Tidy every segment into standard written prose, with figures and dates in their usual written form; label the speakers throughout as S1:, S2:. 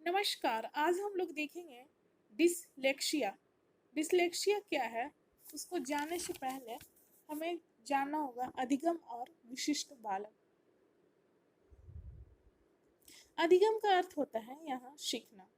S1: नमस्कार। आज हम लोग देखेंगे डिसलेक्सिया। डिसलेक्सिया क्या है उसको जानने से पहले हमें जानना होगा अधिगम और विशिष्ट बालक। अधिगम का अर्थ होता है यहाँ सीखना।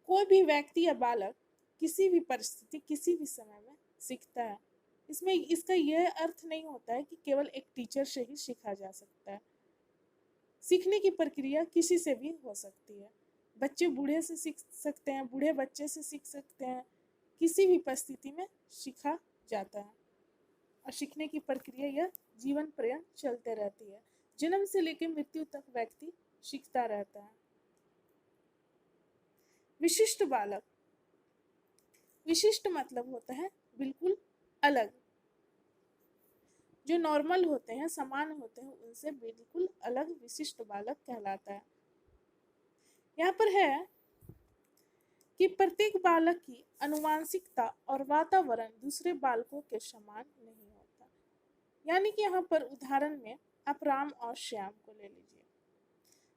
S1: कोई भी व्यक्ति या बालक किसी भी परिस्थिति किसी भी समय में सीखता है। इसमें इसका यह अर्थ नहीं होता है कि केवल एक टीचर से ही सीखा जा सकता है। सीखने की प्रक्रिया किसी से भी हो सकती है। बच्चे बूढ़े से सीख सकते हैं, बूढ़े बच्चे से सीख सकते हैं। किसी भी परिस्थिति में सीखा जाता है और सीखने की प्रक्रिया यह जीवन पर्यंत चलते रहती है। जन्म से लेकर मृत्यु तक व्यक्ति सीखता रहता है। विशिष्ट बालक, विशिष्ट मतलब होता है बिल्कुल अलग। जो नॉर्मल होते हैं, समान होते हैं, उनसे बिल्कुल अलग विशिष्ट बालक कहलाता है। यहाँ पर है कि प्रत्येक बालक की आनुवांशिकता और वातावरण दूसरे बालकों के समान नहीं होता। यानी कि यहाँ पर उदाहरण में आप राम और श्याम को ले लीजिए।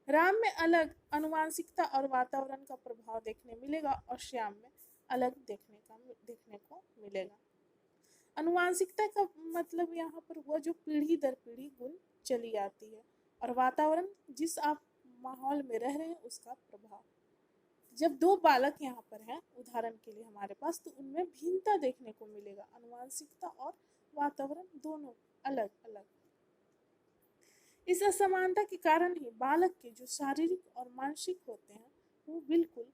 S1: राम में अलग आनुवांशिकता और वातावरण का प्रभाव देखने मिलेगा और श्याम में अलग देखने को मिलेगा। आनुवांशिकता का मतलब यहाँ पर हुआ जो पीढ़ी दर पीढ़ी गुण चली आती है, और वातावरण जिस आप माहौल में रह रहे हैं उसका प्रभाव। जब दो बालक यहाँ पर हैं उदाहरण के लिए हमारे पास, तो उनमें भिन्नता देखने को मिलेगा। आनुवांशिकता और वातावरण दोनों अलग अलग। इस असमानता के कारण ही बालक के जो शारीरिक और मानसिक होते हैं वो बिल्कुल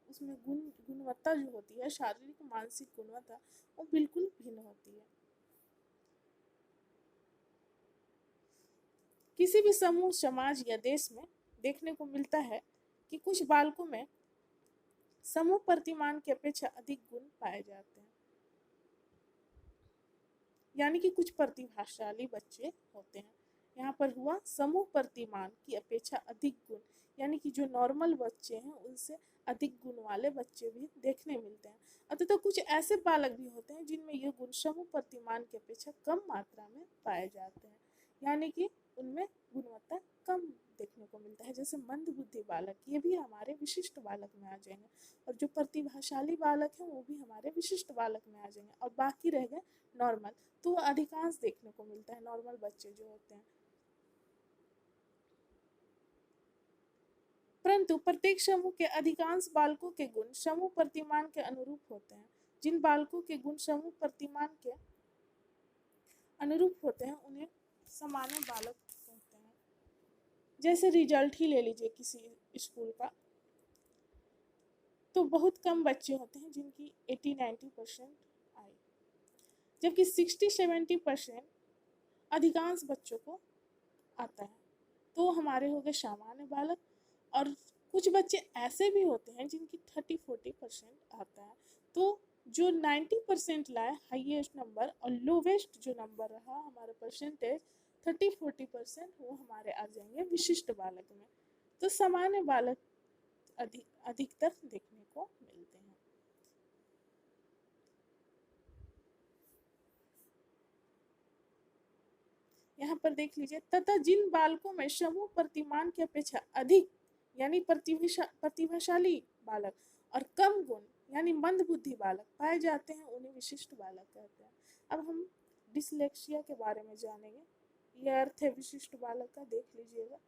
S1: उसमें गुणवत्ता जो होती है, शारीरिक मानसिक गुणवत्ता, वो बिल्कुल भिन्न होती है। किसी भी समूह, समाज या देश में देखने को मिलता है कि कुछ बालकों में समूह प्रतिमान की अपेक्षा अधिक गुण पाए जाते हैं। यानी कि कुछ प्रतिभाशाली बच्चे होते हैं। यहाँ पर हुआ समूह प्रतिमान की अपेक्षा अधिक गुण, यानी कि जो नॉर्मल बच्चे हैं उनसे अधिक गुण वाले बच्चे भी देखने मिलते हैं। अतः कुछ ऐसे बालक भी होते हैं जिनमें यह गुण समूह प्रतिमान की अपेक्षा कम मात्रा में पाए जाते हैं, यानी कि उनमें गुणवत्ता कम देखने को मिलता है। जैसे मंद बुद्धि बालक, ये भी हमारे विशिष्ट बालक में आ जाएंगे, और जो प्रतिभाशाली बालक हैं वो भी हमारे विशिष्ट बालक में आ जाएंगे, और बाकी रह गए नॉर्मल, तो अधिकांश देखने को मिलता है नॉर्मल बच्चे जो होते हैं। परंतु प्रत्येक समूह के अधिकांश बालकों के गुण समूह प्रतिमान के अनुरूप होते हैं। जिन बालकों के गुण समूह प्रतिमान के अनुरूप होते हैं उन्हें सामान्य बालक कहते हैं। जैसे रिजल्ट ही ले लीजिए किसी स्कूल का, तो बहुत कम बच्चे होते हैं जिनकी 80-90% आए, जबकि 60-70% अधिकांश बच्चों को आता है। तो हमारे हो गए सामान्य बालक। और कुछ बच्चे ऐसे भी होते हैं जिनकी 30-40% आता है। तो जो 90% लाए हाईएस्ट नंबर, और लोवेस्ट जो नंबर रहा हमारा परसेंटेज 30-40%, वो हमारे आ जाएंगे विशिष्ट बालक में। तो सामान्य बालक अधिकतर देखने को मिलते हैं। यहाँ पर देख लीजिए, तथा जिन बालकों में समूह प्रतिमान की अपेक्षा अधिक यानी प्रतिभाशाली बालक और कम गुण यानी मंद बुद्धि बालक पाए जाते हैं उन्हें विशिष्ट बालक कहते हैं। अब हम डिसलेक्सिया के बारे में जानेंगे। यह अर्थ है विशिष्ट बालक का, देख लीजिएगा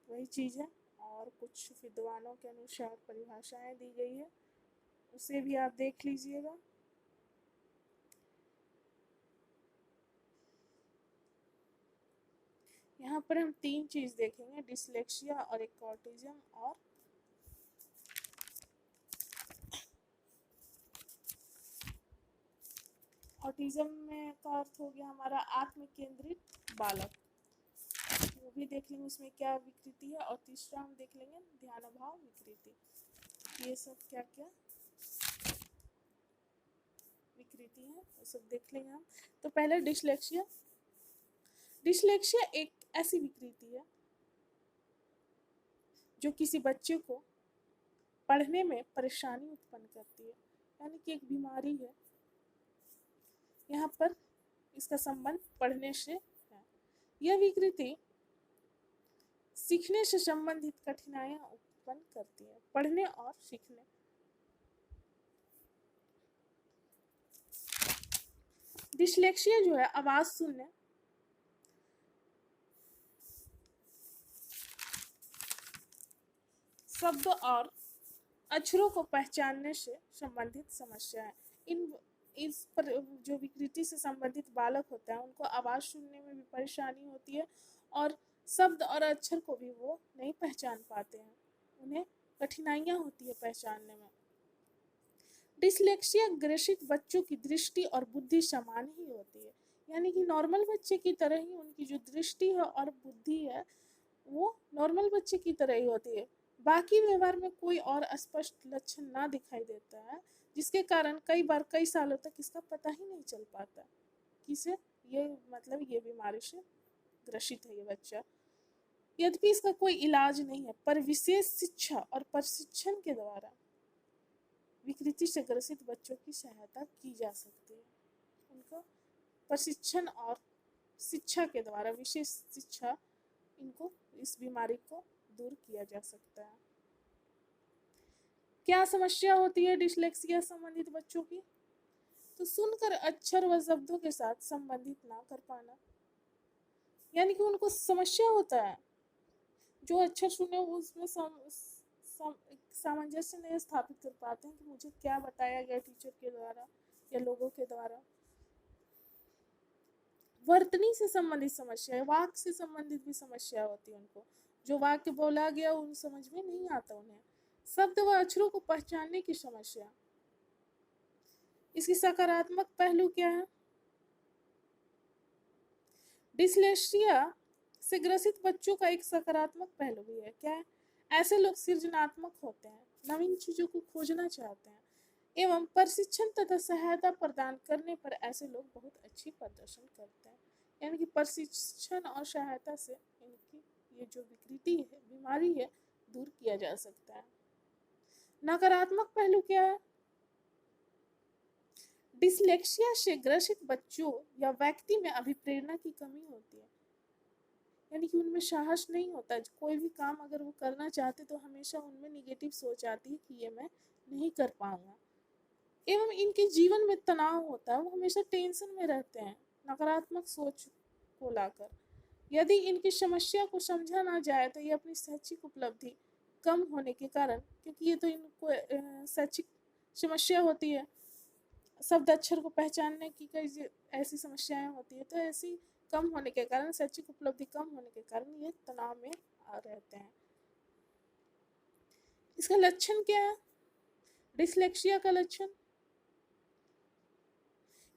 S1: वही चीज़ है, और कुछ विद्वानों के अनुसार परिभाषाएं दी गई है, उसे भी आप देख लीजिएगा। यहाँ पर हम 3 चीज देखेंगे, डिसलेक्सिया और एक ऑटिज्म। और ऑटिज्म में का अर्थ हो गया हमारा आत्म केंद्रित बालक, वो भी देख लेंगे उसमें क्या विकृति है। और तीसरा हम देख लेंगे ध्यान अभाव विकृति। ये सब क्या क्या विकृति है वो सब देख लेंगे हम। तो पहले डिसलेक्सिया। डिसलेक्सिया एक ऐसी विकृति है जो किसी बच्चे को पढ़ने में परेशानी उत्पन्न करती है, यानी कि एक बीमारी है। यहाँ पर इसका संबंध पढ़ने से है। यह विकृति सीखने से संबंधित कठिनाइयाँ उत्पन्न करती है, पढ़ने और सीखने। डिसलेक्सिया जो है आवाज सुनने, शब्द और अक्षरों को पहचानने से संबंधित समस्या है। इस पर जो विकृति से संबंधित बालक होता है उनको आवाज सुनने में भी परेशानी होती है और शब्द और अक्षर को भी वो नहीं पहचान पाते हैं, उन्हें कठिनाइयां होती है पहचानने में। डिसलेक्सिया ग्रसित बच्चों की दृष्टि और बुद्धि समान ही होती है, यानी कि नॉर्मल बच्चे की तरह ही उनकी जो दृष्टि है और बुद्धि है वो नॉर्मल बच्चे की तरह ही होती है। बाकी व्यवहार में कोई और स्पष्ट लक्षण ना दिखाई देता है, जिसके कारण कई बार कई सालों तक इसका पता ही नहीं चल पाता किसे ये मतलब ये बीमारी से ग्रसित है ये बच्चा। यद्यपि इसका कोई इलाज नहीं है, पर विशेष शिक्षा और प्रशिक्षण के द्वारा विकृति से ग्रसित बच्चों की सहायता की जा सकती है। उनको प्रशिक्षण और शिक्षा के द्वारा, विशेष शिक्षा, इनको इस बीमारी को दूर किया जा सकता है। क्या समस्या होती है डिसलेक्सिया संबंधित बच्चों की? तो सुनकर अक्षर व शब्दों के साथ संबंधित ना कर पाना, यानी कि उनको समस्या होता है, जो अक्षर सुने वो उसमें सामंजस्य नहीं स्थापित कर पाते हैं कि मुझे क्या बताया गया टीचर के द्वारा या लोगों के द्वारा। वर्तनी से संबंधित समस्या है, वाक्य से संबंधित भी समस्या होती है उनको, जो वाक्य बोला गया उन समझ में नहीं आता उन्हें। शब्द व अक्षरों को पहचानने की समस्या, इसकी सकारात्मक पहलू क्या है? डिसलेक्सिया से ग्रसित बच्चों का एक सकारात्मक पहलू भी है। क्या है? ऐसे लोग सृजनात्मक होते हैं, नवीन चीजों को खोजना चाहते हैं एवं प्रशिक्षण तथा सहायता प्रदान करने पर ऐसे लोग बहुत अच्छी प्रदर्शन करते हैं। यानी कि प्रशिक्षण और सहायता से इनकी ये जो विकृति है, बीमारी है, दूर किया जा सकता है। नकारात्मक पहलू क्या है? डिसलेक्सिया से ग्रसित बच्चों या व्यक्ति में अभिप्रेरणा की कमी होती है, यानी कि उनमें साहस नहीं होता। कोई भी काम अगर वो करना चाहते तो हमेशा उनमें निगेटिव सोच आती है कि ये मैं नहीं कर पाऊंगा, एवं इनके जीवन में तनाव होता है, वो हमेशा टेंशन में रहते हैं नकारात्मक सोच को लाकर। यदि इनकी समस्या को समझा ना जाए तो ये अपनी शैक्षिक उपलब्धि कम होने के कारण, क्योंकि ये तो इनको शैक्षिक समस्या होती है, शब्द अक्षर को पहचानने की कई ऐसी समस्याएं होती है, तो ऐसी कम होने के कारण, शैक्षिक उपलब्धि कम होने के कारण ये तनाव में रहते हैं। इसका लक्षण क्या है? डिसलेक्सिया का लक्षण,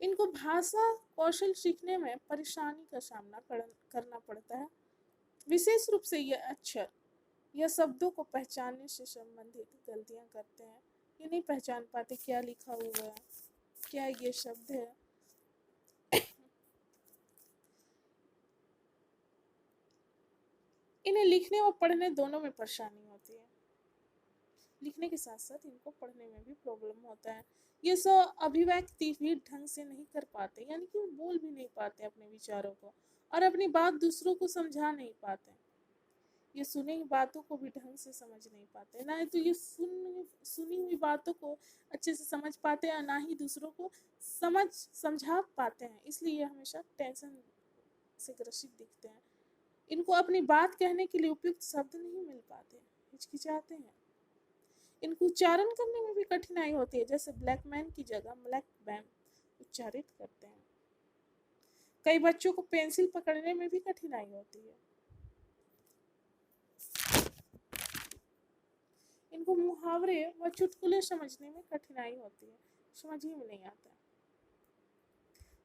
S1: इनको भाषा कौशल सीखने में परेशानी का सामना करना पड़ता है। विशेष रूप से ये अक्षर या शब्दों को पहचानने से संबंधित गलतियां करते हैं। ये नहीं पहचान पाते क्या लिखा हुआ है, क्या ये शब्द है। इन्हें लिखने और पढ़ने दोनों में परेशानी होती है। लिखने के साथ साथ इनको पढ़ने में भी प्रॉब्लम होता है। ये सब अभिव्यक्ति भी ढंग से नहीं कर पाते, यानी कि वो बोल भी नहीं पाते अपने विचारों को और अपनी बात दूसरों को समझा नहीं पाते। ये सुनी हुई बातों को भी ढंग से समझ नहीं पाते, ना तो ये सुनी हुई बातों को अच्छे से समझ पाते हैं, ना ही दूसरों को समझा पाते हैं। इसलिए ये हमेशा टेंशन से ग्रसित दिखते हैं। इनको अपनी बात कहने के लिए उपयुक्त शब्द नहीं मिल पाते, हिचकिचाते हैं। इनको उच्चारण करने में भी कठिनाई होती है, जैसे ब्लैक मैन की जगह ब्लैक मैन उच्चारित करते हैं। कई बच्चों को पेंसिल पकड़ने में भी कठिनाई होती है। इनको मुहावरे व चुटकुले समझने में कठिनाई होती है, समझ ही में नहीं आता।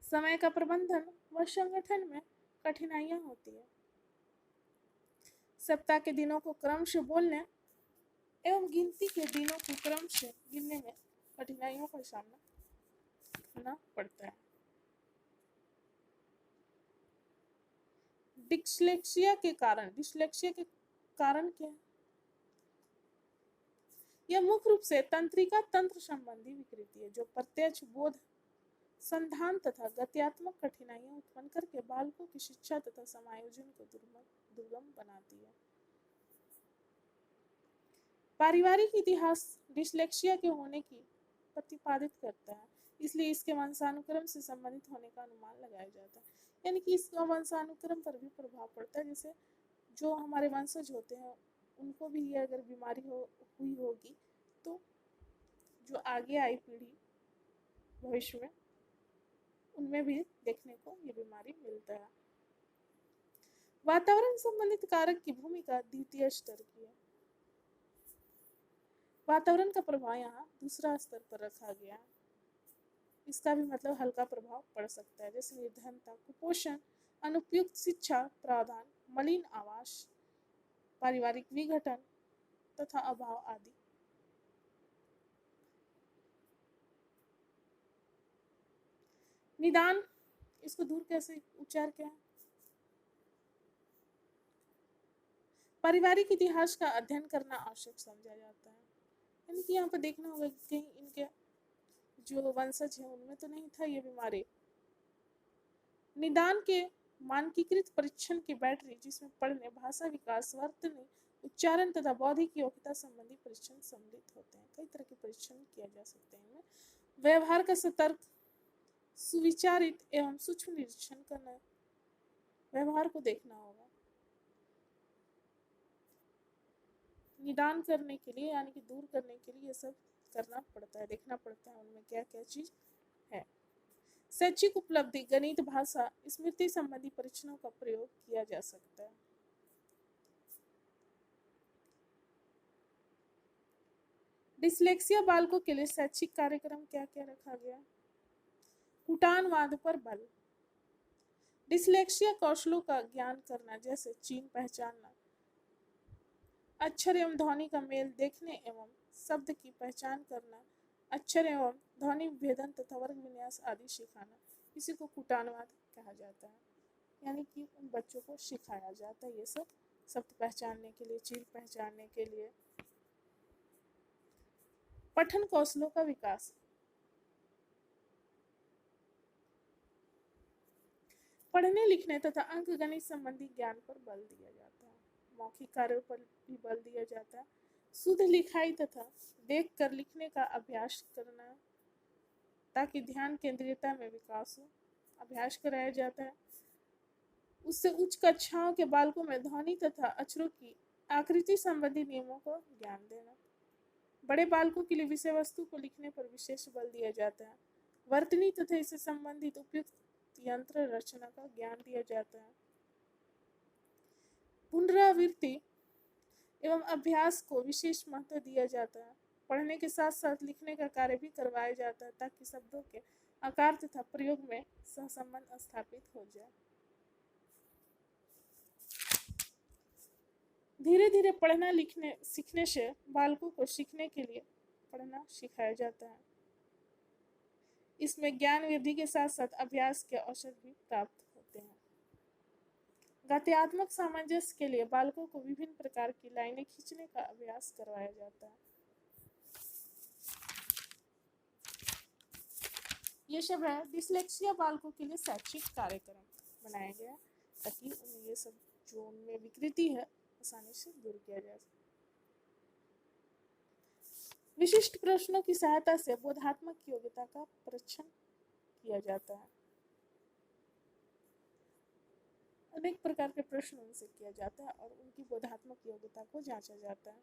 S1: समय का प्रबंधन व संगठन में कठिनाइयां होती है। सप्ताह के दिनों को क्रम से बोलने एवं गिनती के दिनों को क्रम से गिनने में कठिनाइयों का सामना करना पड़ता है। डिसलेक्सिया के कारण क्या है? यह मुख्य रूप से तंत्रिका तंत्र संबंधी विकृति है, जो प्रत्यक्ष बोध संधान तथा गत्यात्मक कठिनाइयां उत्पन्न करके बालकों की शिक्षा तथा समायोजन को दुर्गम बनाती है। पारिवारिक इतिहास डिस्लेक्सिया के होने की प्रतिपादित करता है, इसलिए इसके वंशानुक्रम से संबंधित होने का अनुमान लगाया जाता है। यानी कि इसका वंशानुक्रम पर भी प्रभाव पड़ता है। जैसे जो हमारे वंशज होते हैं उनको भी ये अगर बीमारी हुई होगी तो जो आगे आई पीढ़ी भविष्य में उनमें भी देखने को ये बीमारी मिलता है। वातावरण संबंधित कारक की भूमिका द्वितीय स्तर की है। वातावरण का प्रभाव यहाँ दूसरा स्तर पर रखा गया है। इसका भी मतलब हल्का प्रभाव पड़ सकता है, जैसे निर्धनता, कुपोषण, अनुपयुक्त शिक्षा प्रावधान, मलिन आवास, पारिवारिक विघटन तथा अभाव आदि। निदान, इसको दूर कैसे, उपचार क्या है? पारिवारिक इतिहास का अध्ययन करना आवश्यक समझा जाता है। यानी कि यहाँ पर देखना होगा कि कहीं इनके जो वंशज है उनमें तो नहीं था ये बीमारी। निदान के मानकीकृत परीक्षण की बैटरी, जिसमें पढ़ने, भाषा विकास, वर्तनी, उच्चारण तथा बौद्धिक योग्यता संबंधी परीक्षण सम्मिलित होते हैं। कई तरह के परीक्षण किया जा सकते हैं इनमें। व्यवहार का सतर्क, सुविचारित एवं सूक्ष्म निरीक्षण करना, व्यवहार को देखना होगा। निदान करने के लिए यानी कि दूर करने के लिए ये सब करना पड़ता है, देखना पड़ता है उनमें क्या क्या चीज है। शैक्षिक उपलब्धि, गणित, भाषा, स्मृति संबंधी परीक्षणों का प्रयोग किया जा सकता है। डिस्लेक्सिया बालकों के लिए शैक्षिक कार्यक्रम क्या क्या रखा गया? कुटानवाद पर बल, डिस्लेक्सिया कौशलों का ज्ञान करना, जैसे चिन्ह पहचानना, अक्षर एवं ध्वनि का मेल देखने एवं शब्द की पहचान करना, अक्षर एवं ध्वनि विभेदन तथा वर्ग विन्यास आदि सिखाना, इसी को कुटानवाद कहा जाता है। यानी कि उन बच्चों को सिखाया जाता है ये सब शब्द पहचानने के लिए, चिन्ह पहचानने के लिए। पठन कौशलों का विकास, पढ़ने लिखने तथा अंकगणित संबंधी ज्ञान पर बल दिया जाता है। मौखिक कार्यों पर भी बल दिया जाता है। शुद्ध लिखाई तथा देखकर लिखने का अभ्यास करना ताकि ध्यान केंद्रीयता में विकास हो, अभ्यास कराया जाता है। उससे उच्च कक्षाओं के बालकों में ध्वनि तथा अक्षरों की आकृति संबंधी नियमों को ज्ञान देना। बड़े बालकों के लिए विषय वस्तु को लिखने पर विशेष बल दिया जाता है। वर्तनी तथा इससे संबंधित उपयुक्त यंत्र रचना का ज्ञान दिया जाता है। पुनरावृत्ति एवं अभ्यास को विशेष महत्व दिया जाता है। पढ़ने के साथ साथ लिखने का कार्य भी करवाया जाता है ताकि शब्दों के आकार तथा प्रयोग में सहसंबंध स्थापित हो जाए। धीरे धीरे पढ़ना लिखने सीखने से बालकों को सीखने के लिए पढ़ना सिखाया जाता है। इसमें ज्ञान वृद्धि के साथ साथ अभ्यास के अवसर भी प्राप्त होते हैं। गत्यात्मक सामंजस्य के लिए बालकों को विभिन्न प्रकार की लाइनें खींचने का अभ्यास करवाया जाता है। ये सब है डिस्लेक्सिया बालकों के लिए शैक्षिक कार्यक्रम बनाया गया ताकि उन्हें ये सब जो उनमें विकृति है आसानी से दूर किया जा सके। विशिष्ट प्रश्नों की सहायता से बोधात्मक योग्यता का परीक्षण किया जाता है। अनेक प्रकार के प्रश्न उनसे किया जाता है और उनकी बोधात्मक योग्यता को जांचा जाता है।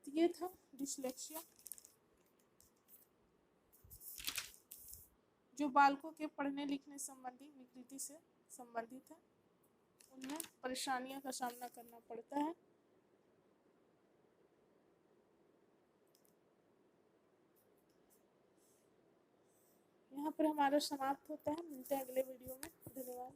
S1: तो ये था डिस्लेक्सिया, जो बालकों के पढ़ने लिखने संबंधी विकृति से संबंधित है। उनमें परेशानियों का सामना करना पड़ता है। यहाँ पर हमारा समाप्त होता है। मिलते हैं अगले वीडियो में। धन्यवाद।